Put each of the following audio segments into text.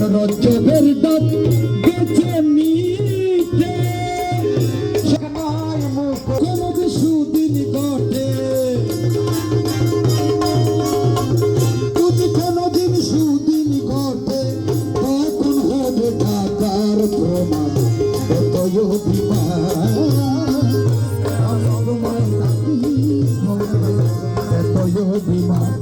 রজবের ডাক গেছে মিটে সবাই মুখ কোনো সুদিন ঘটে যদি কোনোদিন সুদিন ঘটে তখন হবে ঢাকার প্রমাণ এতই অভিমান এতই অভিমান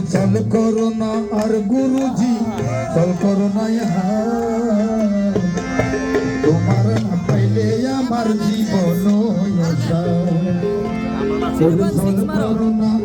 चल करोना और गुरुजी चल करोना यहाँ तुम्हार ना पहले আমার জীবন চল চল করোনা